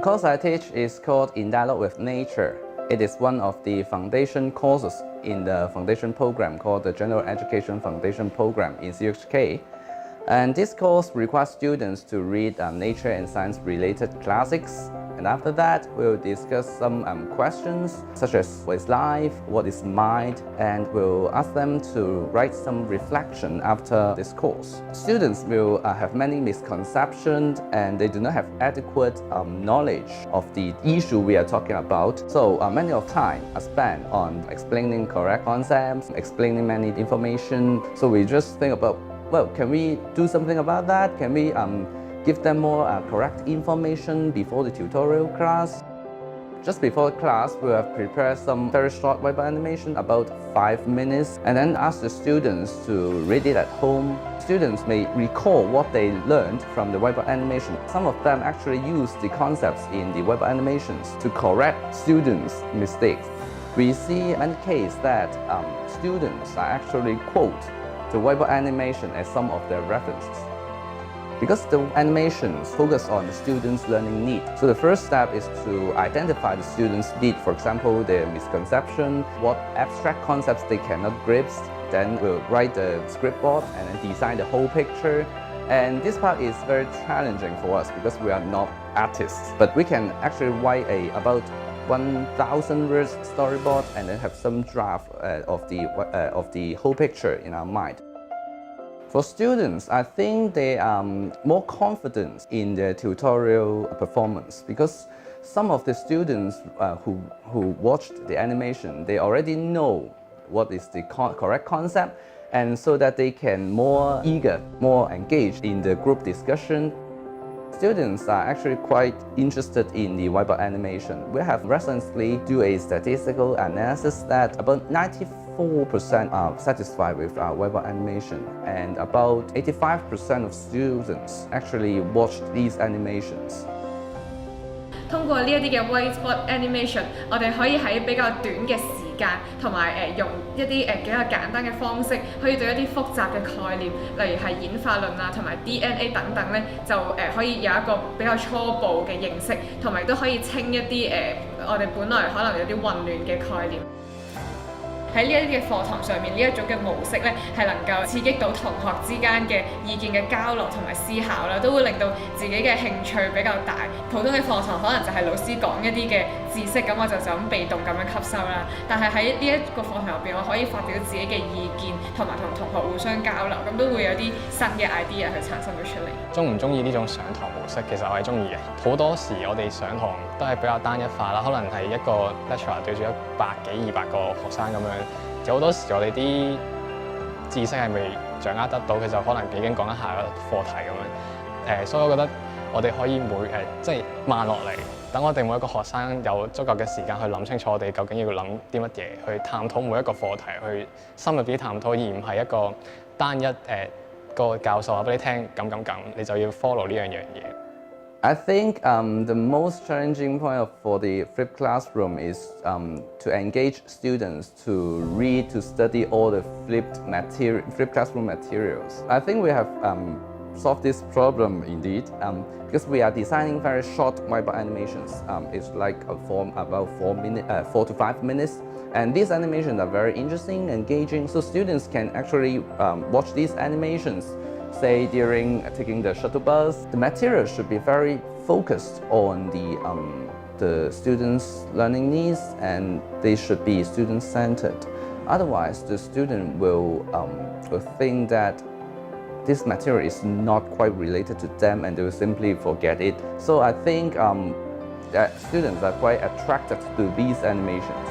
course I teach is called In Dialogue with Nature. It is one of the foundation courses in the foundation program called the General Education Foundation Program in CUHK. And this course requires students to read nature and science related classics. And after that, we'll discuss some questions such as what is life, what is mind, and we'll ask them to write some reflection after this course. Students will have many misconceptions and they do not have adequate knowledge of the issue we are talking about. So many of time are spent on explaining correct concepts, explaining many information. So we just think about, well, can we do something about that? Can we give them more correct information before the tutorial class? Just before class, we have prepared some very short whiteboard animation, about 5 minutes, and then ask the students to read it at home. Students may recall what they learned from the whiteboard animation. Some of them actually use the concepts in the whiteboard animations to correct students' mistakes. We see many cases that students are actually quote the whiteboard animation as some of their references, because the animations focus on the students' learning need. So the first step is to identify the students' need, for example, their misconception, what abstract concepts they cannot grasp. Then we'll write the script board and then design the whole picture. And this part is very challenging for us because we are not artists. But we can actually write about 1,000 words storyboard and then have some draft of the whole picture in our mind. For students, I think they are more confident in their tutorial performance because some of the students who watched the animation, they already know what is the correct concept, and so that they can more eager, more engaged in the group discussion. Students are actually quite interested in the whiteboard animation. We have recently do a statistical analysis that about 94% are satisfied with our whiteboard animation, and about 85% of students actually watched these animations. 通過呢一啲嘅 whiteboard animation， 我哋可以喺比較短嘅時間，同埋用一啲比較簡單嘅方式，可以對一啲複雜嘅概念，例如係演化論啊，同埋 DNA 等等咧，就可以有一個比較初步嘅認識，同埋都可以清一啲我哋本來可能有啲混亂嘅概念。喺呢一啲嘅課堂上面，呢一種嘅模式咧，係能夠刺激到同學之間嘅意見嘅交流同埋思考啦，都會令到自己嘅興趣比較大。普通嘅課堂可能就係老師講一啲嘅知識，咁我就咁被動咁樣吸收啦。但係喺呢一個課堂入邊，我可以發表自己嘅意見，同埋同同學互相交流，咁都會有啲新嘅 idea 去產生到出嚟。中唔中意呢種上堂模式？其實我係中意嘅。好多時我哋上堂都係比較單一化啦，可能係一個 lecturer 對住100幾200個學生咁樣。有好多時我哋啲知識係未掌握得到，佢就可能已經講緊下個課題咁樣。所以我覺得我哋可以即係慢落嚟，等我哋每一個學生有足夠嘅時間去諗清楚我哋究竟要諗啲乜嘢，去探討每一個課題，去深入啲探討，而唔係一個單一個教授話俾你聽咁，你就要 follow 呢樣嘢。I think the most challenging point for the flipped classroom is to engage students to read, to study all the flipped classroom materials. I think we have solved this problem indeed because we are designing very short whiteboard animations. It's like about 4 to 5 minutes. And these animations are very interesting, engaging, so students can actually watch these animations, say during taking the shuttle bus. The material should be very focused on the students' learning needs, and they should be student-centered. Otherwise, the student will think that this material is not quite related to them, and they will simply forget it. So I think that students are quite attracted to these animations.